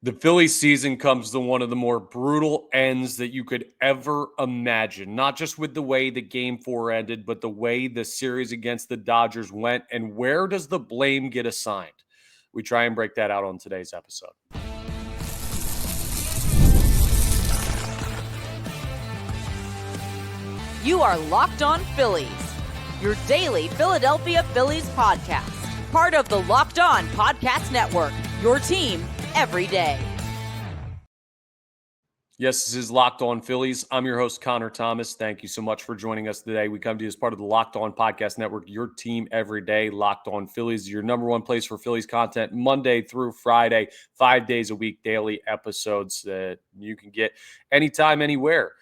The Phillies season comes to one of the more brutal ends that you could ever imagine, not just with the way the Game 4 ended, but the way the series against the Dodgers went. And where does the blame get assigned? We try and break that out on today's episode. You are Locked On Phillies, your daily Philadelphia Phillies podcast. Part of the Locked On Podcast Network, your team every day. Yes, this is Locked On Phillies. I'm your host, Connor Thomas. Thank you so much for joining us today. We come to you as part of the Locked On Podcast Network, your team every day. Locked On Phillies, your number one place for Phillies content, Monday through Friday, 5 days a week, daily episodes that you can get anytime, anywhere.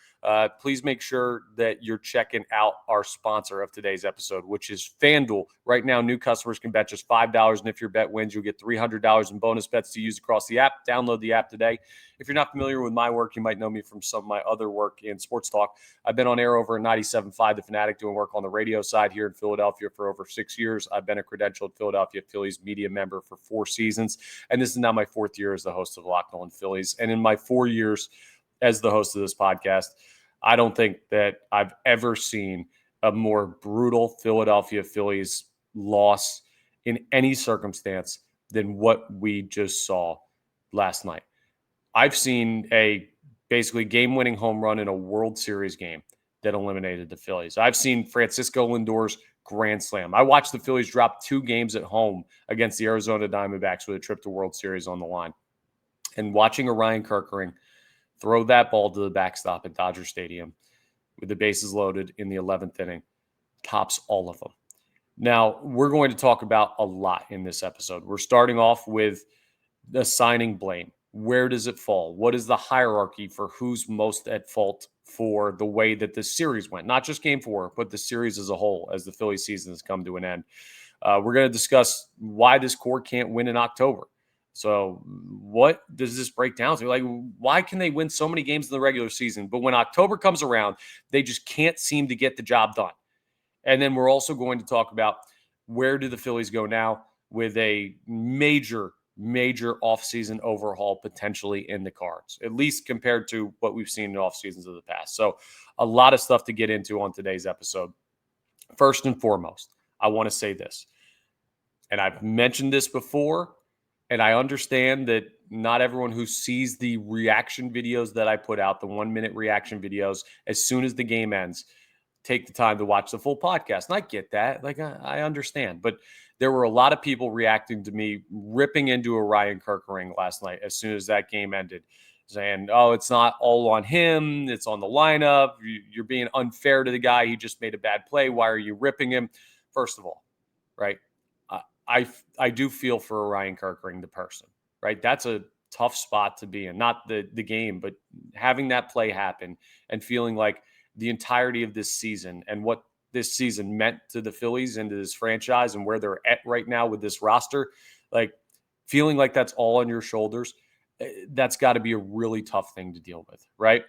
Please make sure that you're checking out our sponsor of today's episode, which is FanDuel. Right now, new customers can bet just $5, and if your bet wins, you'll get $300 in bonus bets to use across the app. Download the app today. If you're not familiar with my work, you might know me from some of my other work in sports talk. I've been on air over at 97.5 The Fanatic, doing work on the radio side here in Philadelphia for over 6 years. I've been a credentialed Philadelphia Phillies media member for 4 seasons, and this is now my 4th year as the host of Locked On Phillies. And in my 4 years as the host of this podcast, I don't think that I've ever seen a more brutal Philadelphia Phillies loss in any circumstance than what we just saw last night. I've seen a basically game-winning home run in a World Series game that eliminated the Phillies. I've seen Francisco Lindor's grand slam. I watched the Phillies drop 2 games at home against the Arizona Diamondbacks with a trip to World Series on the line. And watching Orion Kerkering throw that ball to the backstop at Dodger Stadium with the bases loaded in the 11th inning tops all of them. Now, we're going to talk about a lot in this episode. We're starting off with assigning blame. Where does it fall? What is the hierarchy for who's most at fault for the way that the series went? Not just Game 4, but the series as a whole as the Phillies season has come to an end. We're going to discuss why this core can't win in October. So what does this break down to? Like, why can they win so many games in the regular season, but when October comes around, they just can't seem to get the job done? And then we're also going to talk about where do the Phillies go now with a major offseason overhaul potentially in the cards, at least compared to what we've seen in off seasons of the past. So a lot of stuff to get into on today's episode. First and foremost, I want to say this, and I've mentioned this before, and I understand that not everyone who sees the reaction videos that I put out, the 1-minute reaction videos, as soon as the game ends, take the time to watch the full podcast. And I get that. Like, I understand. But there were a lot of people reacting to me ripping into Orion Kerkering last night as soon as that game ended, saying, oh, it's not all on him. It's on the lineup. You're being unfair to the guy. He just made a bad play. Why are you ripping him? First of all, right? I do feel for Orion Kerkering, the person, right? That's a tough spot to be in, not the game, but having that play happen and feeling like the entirety of this season and what this season meant to the Phillies and to this franchise and where they're at right now with this roster, like feeling like that's all on your shoulders, that's got to be a really tough thing to deal with, right?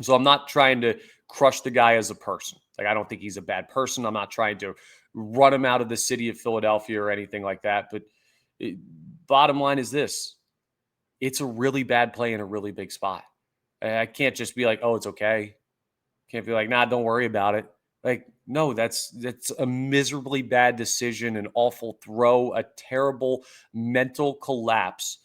So I'm not trying to crush the guy as a person. Like, I don't think he's a bad person. I'm not trying to run him out of the city of Philadelphia or anything like that. But bottom line is this. It's a really bad play in a really big spot. I can't just be like, oh, it's okay. Can't be like, nah, don't worry about it. Like, no, that's a miserably bad decision, an awful throw, a terrible mental collapse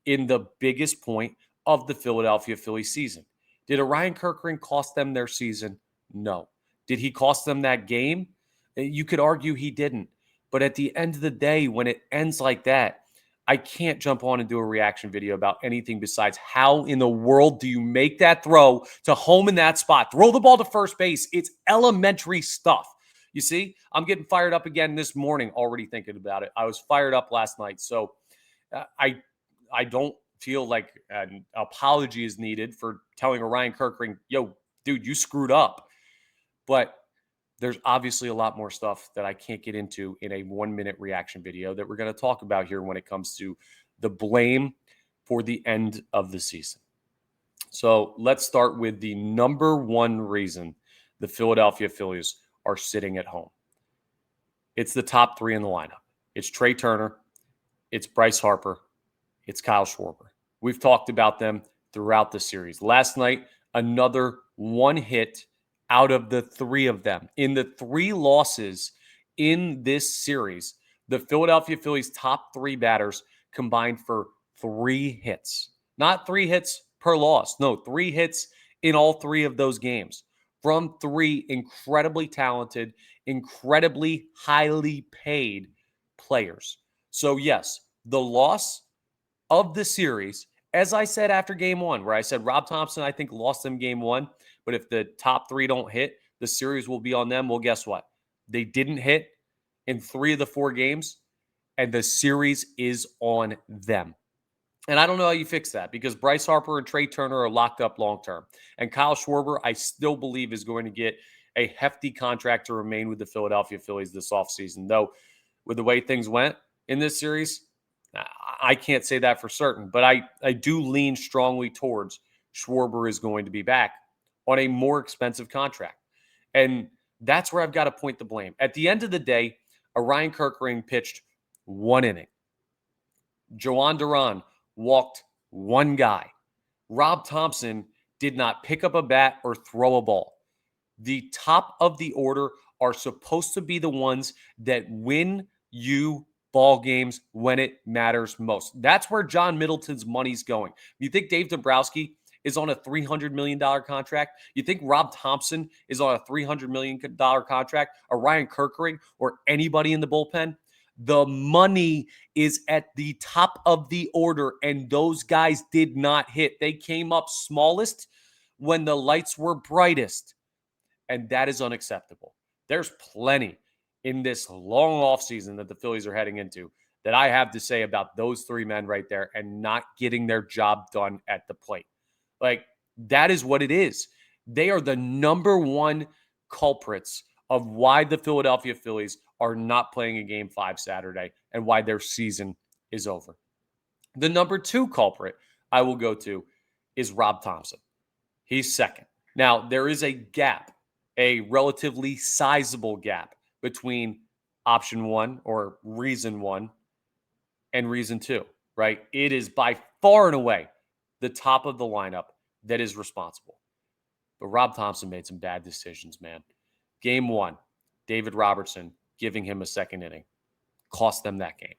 in the biggest point of the Philadelphia Phillies season. Did Orion Kerkering cost them their season? No. Did he cost them that game? You could argue he didn't. But at the end of the day, when it ends like that, I can't jump on and do a reaction video about anything besides how in the world do you make that throw to home in that spot? Throw the ball to first base. It's elementary stuff. You see, I'm getting fired up again this morning already thinking about it. I was fired up last night. So I don't feel like an apology is needed for telling Orion Kerkering, yo, dude, you screwed up. But there's obviously a lot more stuff that I can't get into in a 1-minute reaction video that we're going to talk about here when it comes to the blame for the end of the season. So let's start with the number one reason the Philadelphia Phillies are sitting at home. It's the top 3 in the lineup. It's Trey Turner, it's Bryce Harper, it's Kyle Schwarber. We've talked about them throughout the series. Last night, another one hit out of the three of them. In the three losses in this series, the Philadelphia Phillies' top three batters combined for 3 hits. Not 3 hits per loss. No, 3 hits in all 3 of those games from 3 incredibly talented, incredibly highly paid players. So, yes, the loss of the series, as I said after game 1, where I said Rob Thompson, I think, lost them game 1, but if the top 3 don't hit, the series will be on them. Well, guess what? They didn't hit in 3 of the 4 games, and the series is on them. And I don't know how you fix that because Bryce Harper and Trey Turner are locked up long term. And Kyle Schwarber, I still believe, is going to get a hefty contract to remain with the Philadelphia Phillies this offseason. Though, with the way things went in this series, I can't say that for certain. But I do lean strongly towards Schwarber is going to be back on a more expensive contract. And that's where I've got to point the blame. At the end of the day, Orion Kerkering pitched 1 inning. Joan Duran walked 1 guy. Rob Thompson did not pick up a bat or throw a ball. The top of the order are supposed to be the ones that win you ball games when it matters most. That's where John Middleton's money's going. You think Dave Dombrowski is on a $300 million contract? You think Rob Thompson is on a $300 million contract? Or Ryan Kerkering or anybody in the bullpen? The money is at the top of the order, and those guys did not hit. They came up smallest when the lights were brightest, and that is unacceptable. There's plenty in this long offseason that the Phillies are heading into that I have to say about those 3 men right there and not getting their job done at the plate. Like, that is what it is. They are the number 1 culprits of why the Philadelphia Phillies are not playing a Game 5 Saturday and why their season is over. The number 2 culprit I will go to is Rob Thompson. He's second. Now, there is a gap, a relatively sizable gap between option 1 or reason 1 and reason 2, right? It is by far and away the top of the lineup that is responsible. But Rob Thompson made some bad decisions, man. Game 1, David Robertson giving him a second inning cost them that game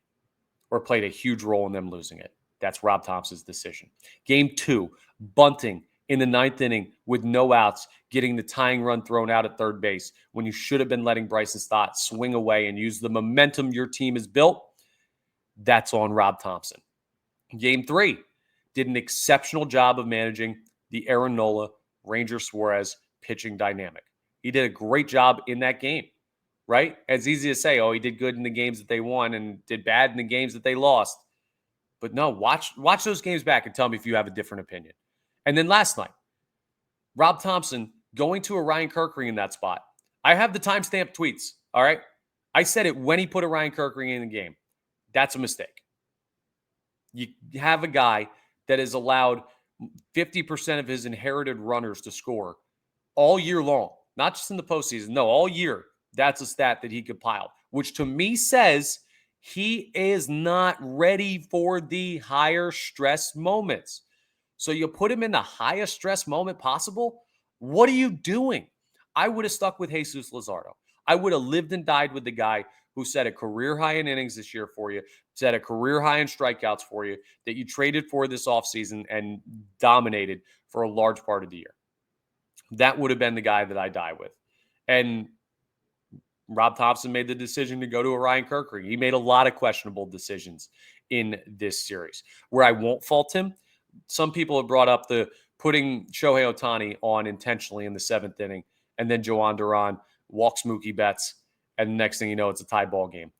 or played a huge role in them losing it. That's Rob Thompson's decision. Game 2, bunting in the 9th inning with no outs, getting the tying run thrown out at third base when you should have been letting Bryson Stott swing away and use the momentum your team has built. That's on Rob Thompson. Game 3, did an exceptional job of managing the Aaron Nola, Ranger Suarez pitching dynamic. He did a great job in that game, right? It's easy to say, oh, he did good in the games that they won and did bad in the games that they lost. But no, watch those games back and tell me if you have a different opinion. And then last night, Rob Thompson going to Orion Kerkering in that spot. I have the timestamped tweets, all right? I said it when he put Orion Kerkering in the game. That's a mistake. You have a guy that has allowed 50% of his inherited runners to score all year long, not just in the postseason. No, all year. That's a stat that he compiled, which to me says he is not ready for the higher stress moments. So you put him in the highest stress moment possible? What are you doing? I would have stuck with Jesus Luzardo. I would have lived and died with the guy who set a career high in innings this year for you, set a career high in strikeouts for you, that you traded for this offseason and dominated for a large part of the year. That would have been the guy that I die with. And Rob Thompson made the decision to go to Orion Kerkering. He made a lot of questionable decisions in this series. Where I won't fault him, some people have brought up the putting Shohei Ohtani on intentionally in the 7th inning, and then Joan Duran walks Mookie Betts, and the next thing you know, it's a tie ball game.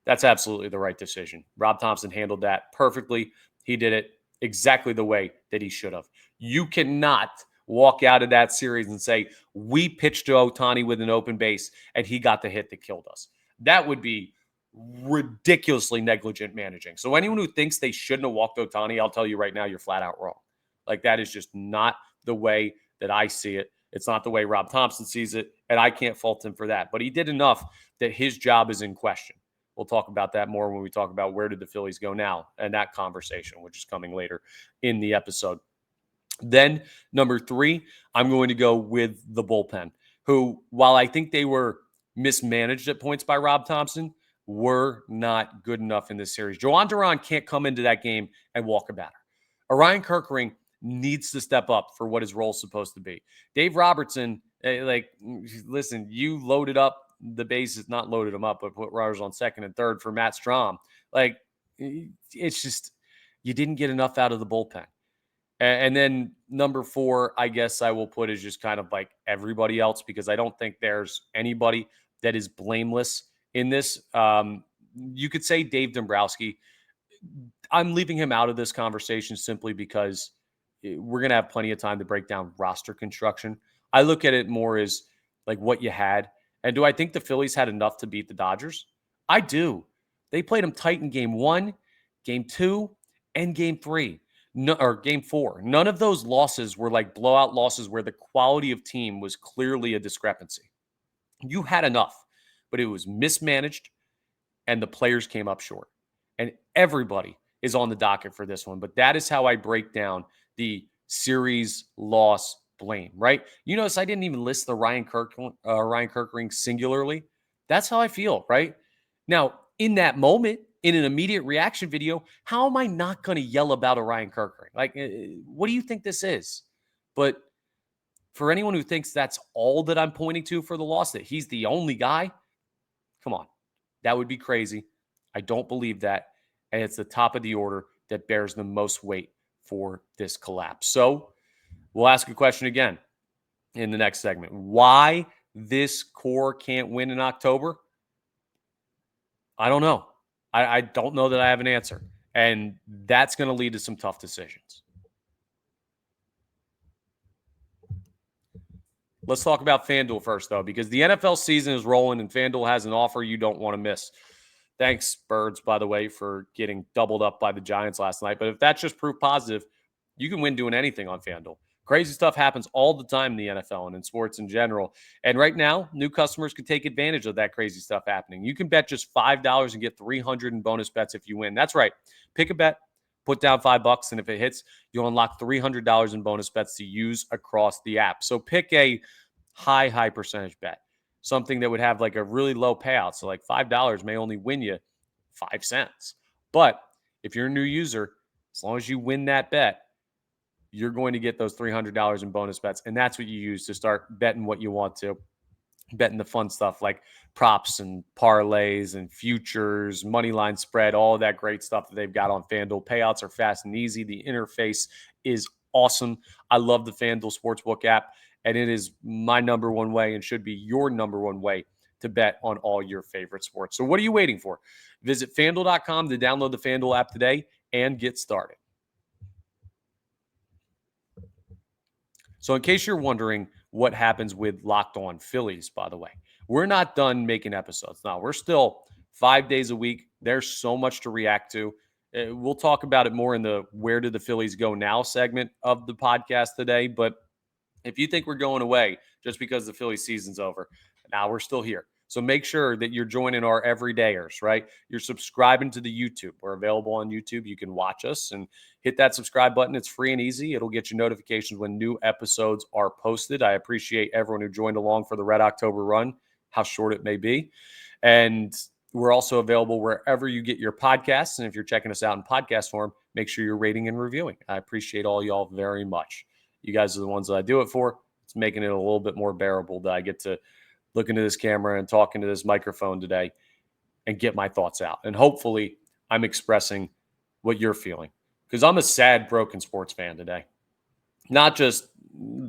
That's absolutely the right decision. Rob Thompson handled that perfectly. He did it exactly the way that he should have. You cannot walk out of that series and say, we pitched to Ohtani with an open base, and he got the hit that killed us. That would be ridiculously negligent managing. So anyone who thinks they shouldn't have walked Ohtani, I'll tell you right now, you're flat out wrong. Like, that is just not the way that I see it. It's not the way Rob Thompson sees it, and I can't fault him for that. But he did enough that his job is in question. We'll talk about that more when we talk about where did the Phillies go now and that conversation, which is coming later in the episode. Then number 3, I'm going to go with the bullpen, who, while I think they were mismanaged at points by Rob Thompson, were not good enough in this series. Joan Duran can't come into that game and walk a batter. Orion Kerkering needs to step up for what his role is supposed to be. Dave Robertson, listen, you loaded up the bases, not loaded them up, but put runners on second and third for Matt Strahm. It's just, you didn't get enough out of the bullpen. And then number 4, I guess I will put is just kind of like everybody else, because I don't think there's anybody that is blameless in this. You could say Dave Dombrowski. I'm leaving him out of this conversation simply because we're going to have plenty of time to break down roster construction. I look at it more as like what you had. And do I think the Phillies had enough to beat the Dodgers? I do. They played them tight in game 1, game 2, and game 3. No, or game 4. None of those losses were like blowout losses where the quality of team was clearly a discrepancy. You had enough, but it was mismanaged and the players came up short. And everybody is on the docket for this one. But that is how I break down the series loss blame, right? You notice I didn't even list the Ryan Kerkering singularly. That's how I feel, right? Now, in that moment, in an immediate reaction video, how am I not going to yell about Orion Kerkering? Like, what do you think this is? But for anyone who thinks that's all that I'm pointing to for the loss, that he's the only guy, come on. That would be crazy. I don't believe that. And it's the top of the order that bears the most weight for this collapse. So we'll ask a question again in the next segment. Why this core can't win in October? I don't know. I don't know that I have an answer. And that's going to lead to some tough decisions. Let's talk about FanDuel first, though, because the NFL season is rolling and FanDuel has an offer you don't want to miss. Thanks, Birds, by the way, for getting doubled up by the Giants last night. But if that's just proof positive, you can win doing anything on FanDuel. Crazy stuff happens all the time in the NFL and in sports in general. And right now, new customers can take advantage of that crazy stuff happening. You can bet just $5 and get $300 in bonus bets if you win. That's right. Pick a bet, put down $5, and if it hits, you'll unlock $300 in bonus bets to use across the app. So pick a high percentage bet, something that would have like a really low payout. So like $5 may only win you 5 cents. But if you're a new user, as long as you win that bet, you're going to get those $300 in bonus bets. And that's what you use to start betting what you want to. Betting the fun stuff like props and parlays and futures, money line spread, all of that great stuff that they've got on FanDuel. Payouts are fast and easy. The interface is awesome. I love the FanDuel Sportsbook app, and it is my number one way and should be your number one way to bet on all your favorite sports. So what are you waiting for? Visit FanDuel.com to download the FanDuel app today and get started. So in case you're wondering what happens with Locked On Phillies, by the way, we're not done making episodes. Now, we're still 5 days a week. There's so much to react to. We'll talk about it more in the Where Did the Phillies Go Now segment of the podcast today. But if you think we're going away just because the Phillies season's over, now we're still here. So make sure that you're joining our everydayers, right? You're subscribing to the YouTube. We're available on YouTube. You can watch us and hit that subscribe button. It's free and easy. It'll get you notifications when new episodes are posted. I appreciate everyone who joined along for the Red October run, how short it may be. And we're also available wherever you get your podcasts. And if you're checking us out in podcast form, make sure you're rating and reviewing. I appreciate all y'all very much. You guys are the ones that I do it for. It's making it a little bit more bearable that I get to look into this camera and talk into this microphone today and get my thoughts out. And hopefully I'm expressing what you're feeling, because I'm a sad, broken sports fan today. Not just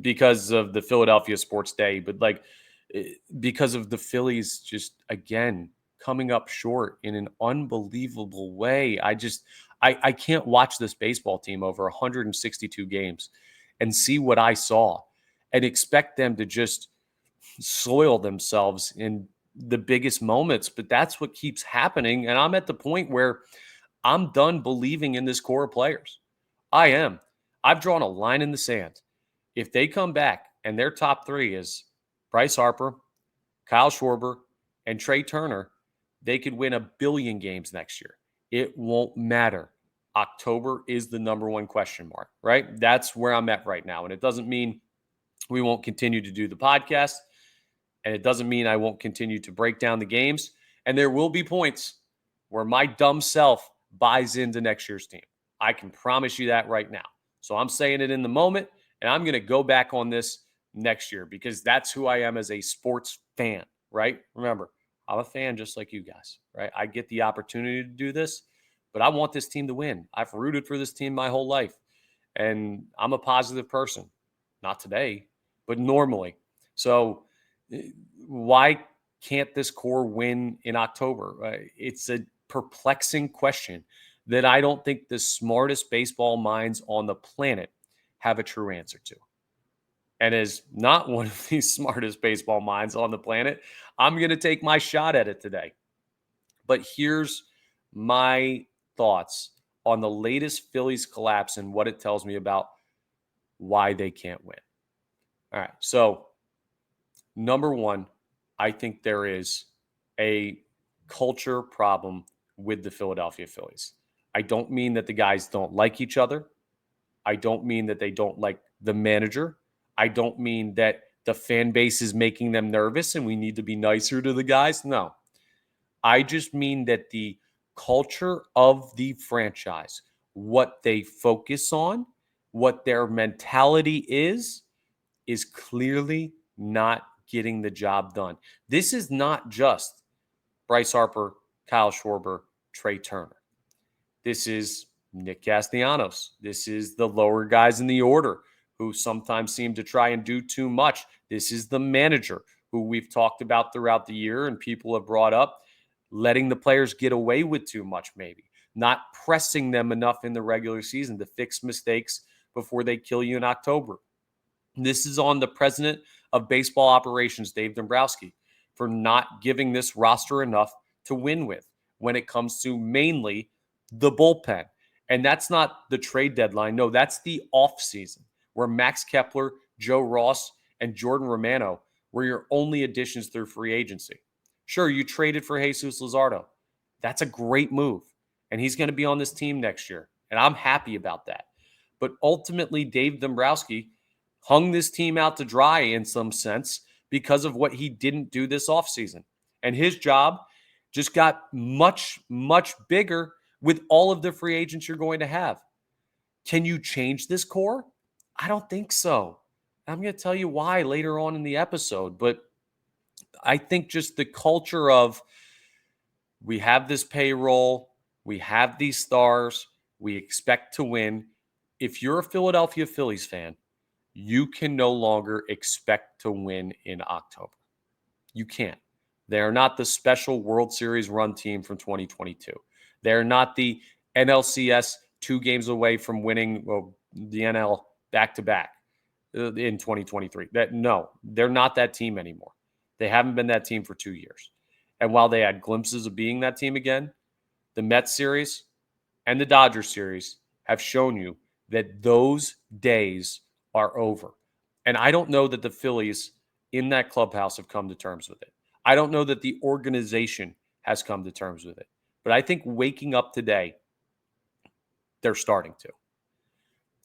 because of the Philadelphia sports day, but like because of the Phillies just, again, coming up short in an unbelievable way. I can't watch this baseball team over 162 games and see what I saw and expect them to just soil themselves in the biggest moments. But that's what keeps happening. And I'm at the point where I'm done believing in this core of players. I am. I've drawn a line in the sand. If they come back and their top 3 is Bryce Harper, Kyle Schwarber, and Trey Turner, They could win 1,000,000,000 games next year. It won't matter. October is the number one question mark, right? That's where I'm at right now. And it doesn't mean we won't continue to do the podcast. And it doesn't mean I won't continue to break down the games. And there will be points where my dumb self buys into next year's team. I can promise you that right now. So I'm saying it in the moment, and I'm going to go back on this next year because that's who I am as a sports fan, right? Remember, I'm a fan just like you guys, right? I get the opportunity to do this, but I want this team to win. I've rooted for this team my whole life, and I'm a positive person. Not today, but normally. So why can't this core win in October? It's a perplexing question that I don't think the smartest baseball minds on the planet have a true answer to. And as not one of the smartest baseball minds on the planet, I'm going to take my shot at it today. But here's my thoughts on the latest Phillies collapse and what it tells me about why they can't win. All right. So, number one, I think there is a culture problem with the Philadelphia Phillies. I don't mean that the guys don't like each other. I don't mean that they don't like the manager. I don't mean that the fan base is making them nervous and we need to be nicer to the guys. No. I just mean that the culture of the franchise, what they focus on, what their mentality is clearly not getting the job done. This is not just Bryce Harper, Kyle Schwarber, Trey Turner. This is Nick Castellanos. This is the lower guys in the order who sometimes seem to try and do too much. This is the manager who we've talked about throughout the year and people have brought up, letting the players get away with too much maybe, not pressing them enough in the regular season to fix mistakes before they kill you in October. This is on the president of baseball operations, Dave Dombrowski, for not giving this roster enough to win with when it comes to mainly the bullpen. And that's not the trade deadline. No, that's the offseason where Max Kepler, Joe Ross, and Jordan Romano were your only additions through free agency. Sure, you traded for Jesus Luzardo. That's a great move. And he's going to be on this team next year. And I'm happy about that. But ultimately, Dave Dombrowski hung this team out to dry in some sense because of what he didn't do this offseason. And his job just got much, much bigger with all of the free agents you're going to have. Can you change this core? I don't think so. I'm going to tell you why later on in the episode. But I think just the culture of we have this payroll, we have these stars, we expect to win. If you're a Philadelphia Phillies fan, you can no longer expect to win in October. You can't. They are not the special World Series run team from 2022. They're not the NLCS 2 games away from winning the NL back-to-back in 2023. No, they're not that team anymore. They haven't been that team for 2 years. And while they had glimpses of being that team again, the Mets series and the Dodgers series have shown you that those days are over. And I don't know that the Phillies in that clubhouse have come to terms with it. I don't know that the organization has come to terms with it. But I think waking up today, they're starting to.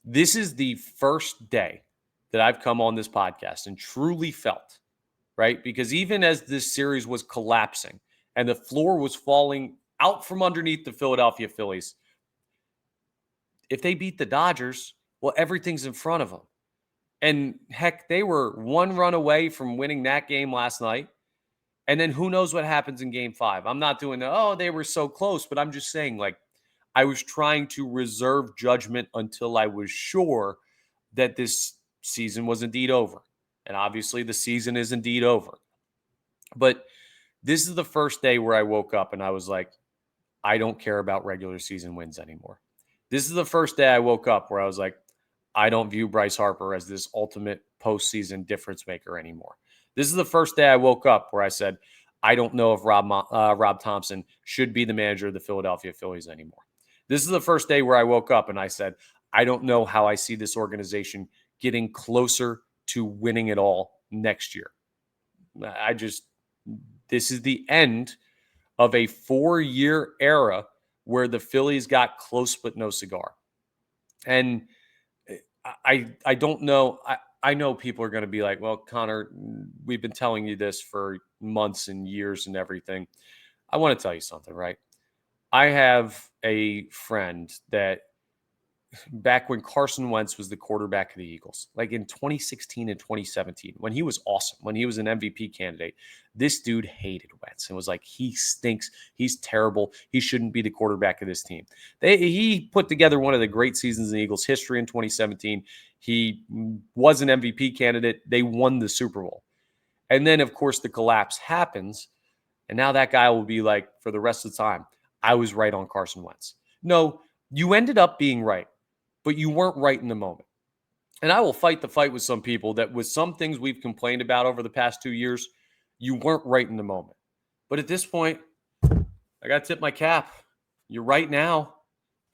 This is the first day that I've come on this podcast and truly felt, right? Because even as this series was collapsing and the floor was falling out from underneath the Philadelphia Phillies, if they beat the Dodgers, well, everything's in front of them. And heck, they were 1 run away from winning that game last night. And then who knows what happens in game 5. I'm not doing they were so close, but I'm just saying, like, I was trying to reserve judgment until I was sure that this season was indeed over. And obviously the season is indeed over. But this is the first day where I woke up and I was like, I don't care about regular season wins anymore. This is the first day I woke up where I was like, I don't view Bryce Harper as this ultimate postseason difference maker anymore. This is the first day I woke up where I said, I don't know if Rob Thompson should be the manager of the Philadelphia Phillies anymore. This is the first day where I woke up and I said, I don't know how I see this organization getting closer to winning it all next year. This is the end of a 4-year era where the Phillies got close but no cigar. And I don't know. I know people are going to be like, well, Connor, we've been telling you this for months and years and everything. I want to tell you something, right? I have a friend that back when Carson Wentz was the quarterback of the Eagles, like in 2016 and 2017, when he was awesome, when he was an MVP candidate, this dude hated Wentz and was like, he stinks. He's terrible. He shouldn't be the quarterback of this team. He put together one of the great seasons in Eagles history in 2017. He was an MVP candidate. They won the Super Bowl. And then, of course, the collapse happens. And now that guy will be like, for the rest of the time, I was right on Carson Wentz. No, you ended up being right, but you weren't right in the moment. And I will fight the fight with some people that with some things we've complained about over the past 2 years, you weren't right in the moment. But at this point, I got to tip my cap. You're right now.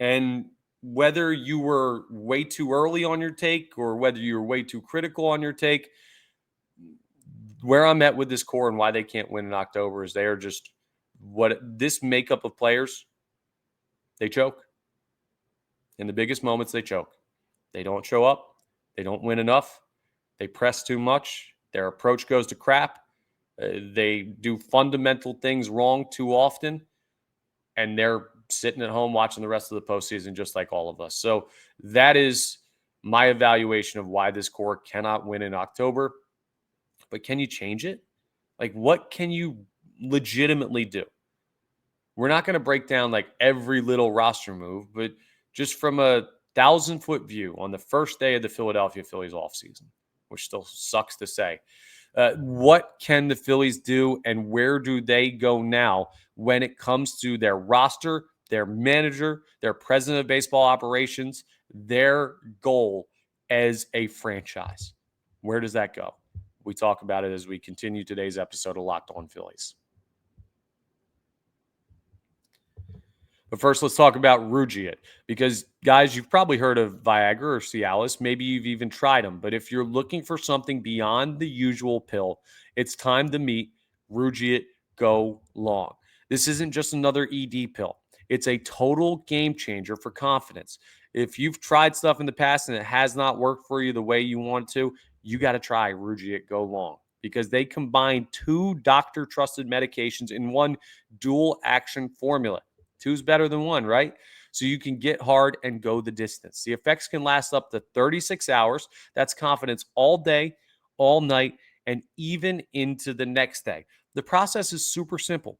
And whether you were way too early on your take or whether you were way too critical on your take, where I'm at with this core and why they can't win in October is they are just what this makeup of players, they choke. In the biggest moments, they choke. They don't show up. They don't win enough. They press too much. Their approach goes to crap. They do fundamental things wrong too often. And they're sitting at home watching the rest of the postseason just like all of us. So that is my evaluation of why this core cannot win in October. But can you change it? Like, what can you legitimately do? We're not going to break down like every little roster move, but just from a 1,000-foot view on the first day of the Philadelphia Phillies offseason, which still sucks to say, what can the Phillies do and where do they go now when it comes to their roster, their manager, their president of baseball operations, their goal as a franchise? Where does that go? We talk about it as we continue today's episode of Locked On Phillies. But first, let's talk about Rugiet because, guys, you've probably heard of Viagra or Cialis. Maybe you've even tried them. But if you're looking for something beyond the usual pill, it's time to meet Rugiet Go Long. This isn't just another ED pill. It's a total game changer for confidence. If you've tried stuff in the past and it has not worked for you the way you want to, you got to try Rugiet Go Long because they combine 2 doctor-trusted medications in one dual-action formula. 2's better than 1, right? So you can get hard and go the distance. The effects can last up to 36 hours. That's confidence all day, all night, and even into the next day. The process is super simple.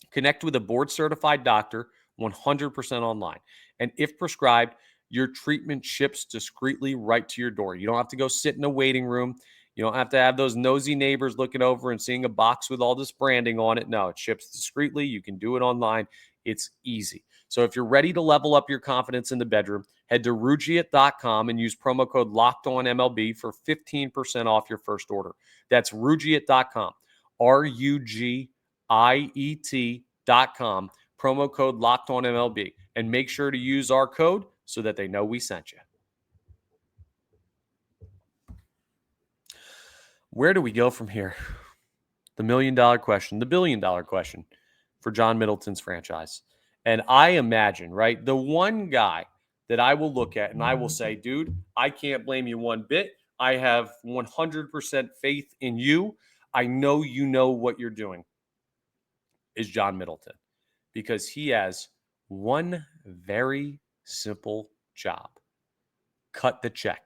Connect with a board-certified doctor 100% online. And if prescribed, your treatment ships discreetly right to your door. You don't have to go sit in a waiting room. You don't have to have those nosy neighbors looking over and seeing a box with all this branding on it. No, it ships discreetly. You can do it online. It's easy. So if you're ready to level up your confidence in the bedroom, head to Rugiet.com and use promo code LOCKEDONMLB for 15% off your first order. That's Rugiet.com, Rugiet.com, promo code LOCKEDONMLB. And make sure to use our code so that they know we sent you. Where do we go from here? The $1 million question, the $1 billion question for John Middleton's franchise. And I imagine, right, the one guy that I will look at and I will say, dude, I can't blame you one bit. I have 100% faith in you. I know you know what you're doing, is John Middleton, because he has one very simple job: cut the check.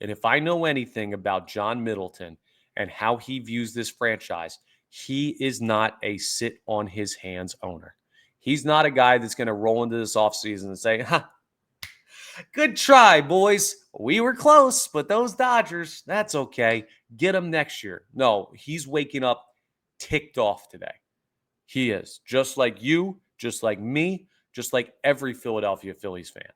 And if I know anything about John Middleton and how he views this franchise, he is not a sit on his hands owner. He's not a guy that's going to roll into this offseason and say, good try, boys. We were close, but those Dodgers, that's okay. Get them next year. No, he's waking up ticked off today. He is, just like you, just like me, just like every Philadelphia Phillies fan.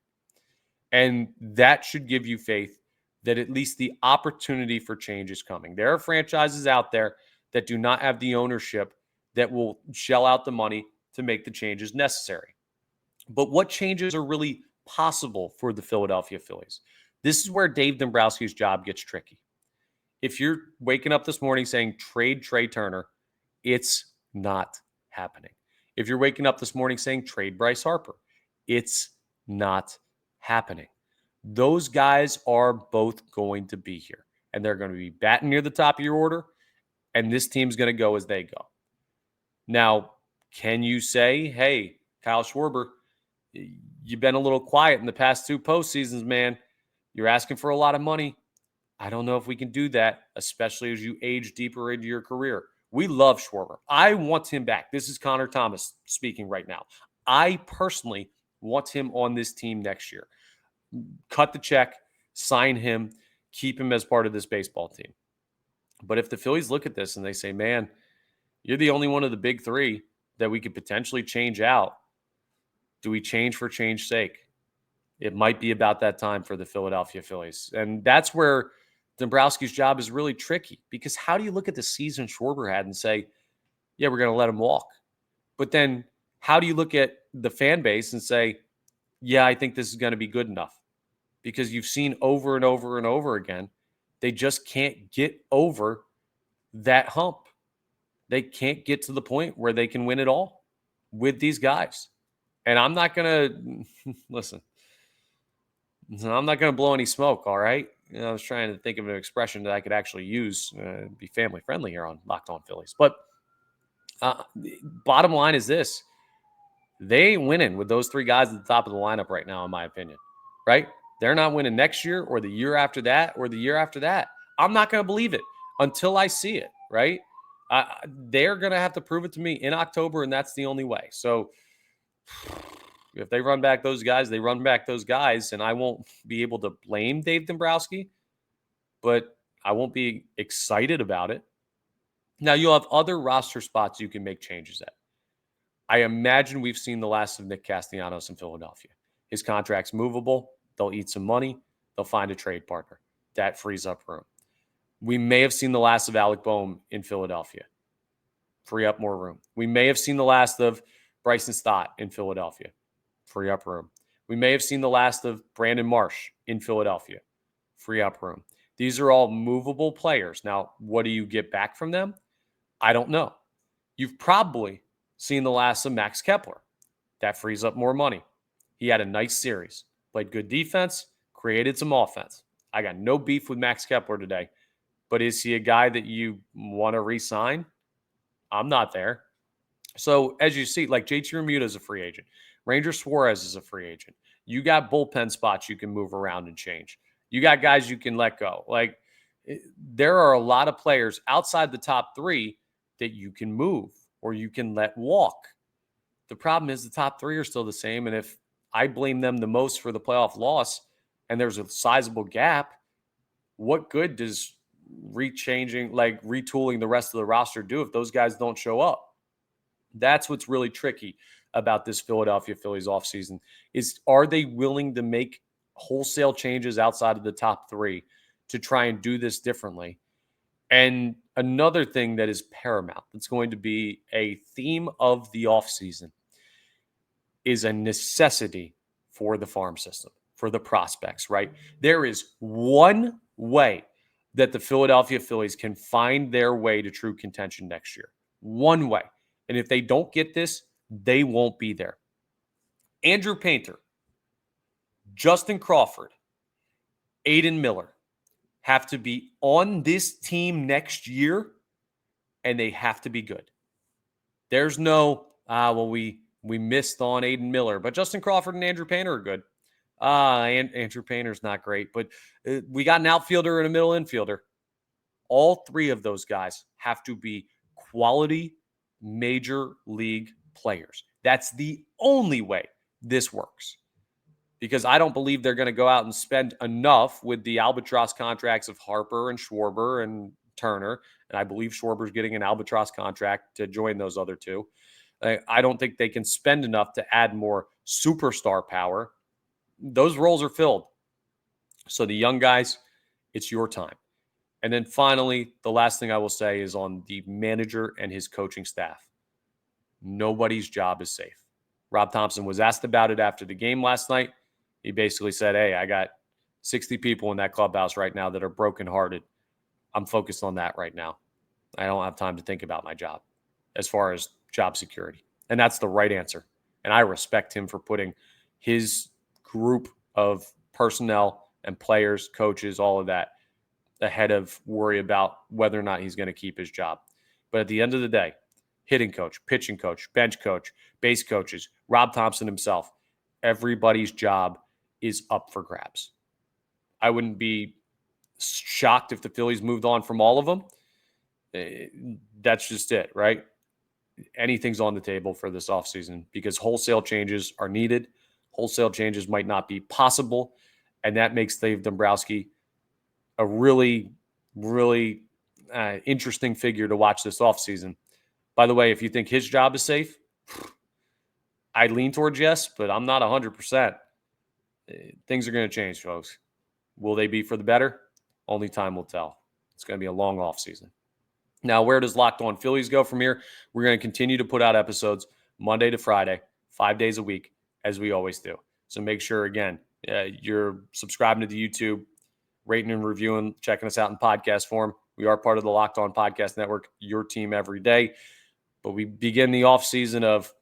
And that should give you faith that at least the opportunity for change is coming. There are franchises out there that do not have the ownership that will shell out the money to make the changes necessary. But what changes are really possible for the Philadelphia Phillies? This is where Dave Dombrowski's job gets tricky. If you're waking up this morning saying trade Trey Turner, it's not happening. if you're waking up this morning saying trade Bryce Harper, it's not happening. Those guys are both going to be here, and they're going to be batting near the top of your order, and this team's going to go as they go. Now, can you say, hey, Kyle Schwarber, you've been a little quiet in the past 2 postseasons, man. You're asking for a lot of money. I don't know if we can do that, especially as you age deeper into your career. We love Schwarber. I want him back. This is Connor Thomas speaking right now. I personally want him on this team next year. Cut the check, sign him, keep him as part of this baseball team. But if the Phillies look at this and they say, man, you're the only one of the big 3 that we could potentially change out, do we change for change's sake? It might be about that time for the Philadelphia Phillies. And that's where Dombrowski's job is really tricky, because how do you look at the season Schwarber had and say, yeah, we're going to let him walk? But then how do you look at the fan base and say, yeah, I think this is going to be good enough? Because you've seen over and over and over again, they just can't get over that hump. They can't get to the point where they can win it all with these guys. And I'm not going to, listen, I'm not going to blow any smoke, all right? I was trying to think of an expression that I could actually use, be family friendly here on Locked On Phillies. But bottom line is this: they ain't winning with those 3 guys at the top of the lineup right now, in my opinion, right? They're not winning next year or the year after that or the year after that. I'm not going to believe it until I see it, right? They're going to have to prove it to me in October, and that's the only way. So if they run back those guys, they run back those guys, and I won't be able to blame Dave Dombrowski, but I won't be excited about it. Now, you'll have other roster spots you can make changes at. I imagine we've seen the last of Nick Castellanos in Philadelphia. His contract's movable. They'll eat some money. They'll find a trade partner. That frees up room. We may have seen the last of Alec Boehm in Philadelphia. Free up more room. We may have seen the last of Bryson Stott in Philadelphia. Free up room. We may have seen the last of Brandon Marsh in Philadelphia. Free up room. These are all movable players. Now, what do you get back from them? I don't know. You've probably seen the last of Max Kepler. That frees up more money. He had a nice series. Played good defense, created some offense. I got no beef with Max Kepler today. But is he a guy that you want to re-sign? I'm not there. So as you see, like JT Realmuto is a free agent. Ranger Suarez is a free agent. You got bullpen spots you can move around and change. You got guys you can let go. Like, there are a lot of players outside the top 3 that you can move or you can let walk. The problem is the top 3 are still the same. And if I blame them the most for the playoff loss and there's a sizable gap, what good does retooling the rest of the roster do if those guys don't show up? That's what's really tricky about this Philadelphia Phillies offseason is, are they willing to make wholesale changes outside of the top 3 to try and do this differently? And another thing that is paramount, that's going to be a theme of the offseason, is a necessity for the farm system, for the prospects, right? There is one way that the Philadelphia Phillies can find their way to true contention next year. One way. And if they don't get this, they won't be there. Andrew Painter, Justin Crawford, Aiden Miller have to be on this team next year, and they have to be good. There's no, we missed on Aiden Miller, but Justin Crawford and Andrew Painter are good. And Andrew Painter's not great, but we got an outfielder and a middle infielder. All 3 of those guys have to be quality major league players. That's the only way this works. Because I don't believe they're going to go out and spend enough with the albatross contracts of Harper and Schwarber and Turner. And I believe Schwarber's getting an albatross contract to join those other 2. I don't think they can spend enough to add more superstar power. Those roles are filled. So the young guys, it's your time. And then finally, the last thing I will say is on the manager and his coaching staff. Nobody's job is safe. Rob Thompson was asked about it after the game last night. He basically said, hey, I got 60 people in that clubhouse right now that are brokenhearted. I'm focused on that right now. I don't have time to think about my job as far as job security. And that's the right answer. And I respect him for putting his group of personnel and players, coaches, all of that ahead of worry about whether or not he's going to keep his job. But at the end of the day, hitting coach, pitching coach, bench coach, base coaches, Rob Thompson himself, everybody's job is up for grabs. I wouldn't be shocked if the Phillies moved on from all of them. That's just it, right? Anything's on the table for this offseason because wholesale changes are needed. Wholesale changes might not be possible. And that makes Dave Dombrowski a really, really interesting figure to watch this offseason. By the way, if you think his job is safe, I lean towards yes, but I'm not 100%. Things are going to change, folks. Will they be for the better? Only time will tell. It's going to be a long offseason. Now, where does Locked On Phillies go from here? We're going to continue to put out episodes Monday to Friday, 5 days a week, as we always do. So make sure, again, you're subscribing to the YouTube, rating and reviewing, checking us out in podcast form. We are part of the Locked On Podcast Network, your team every day. But we begin the offseason of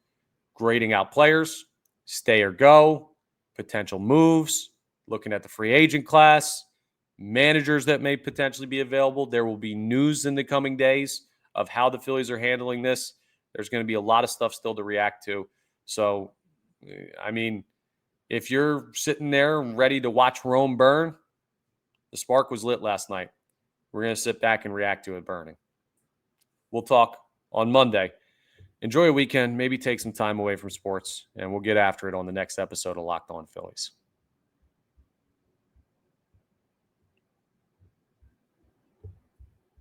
grading out players, stay or go, potential moves, looking at the free agent class, managers that may potentially be available. There will be news in the coming days of how the Phillies are handling this. There's going to be a lot of stuff still to react to. So, I mean, if you're sitting there ready to watch Rome burn, the spark was lit last night. We're going to sit back and react to it burning. We'll talk on Monday. Enjoy a weekend, maybe take some time away from sports, and we'll get after it on the next episode of Locked On Phillies.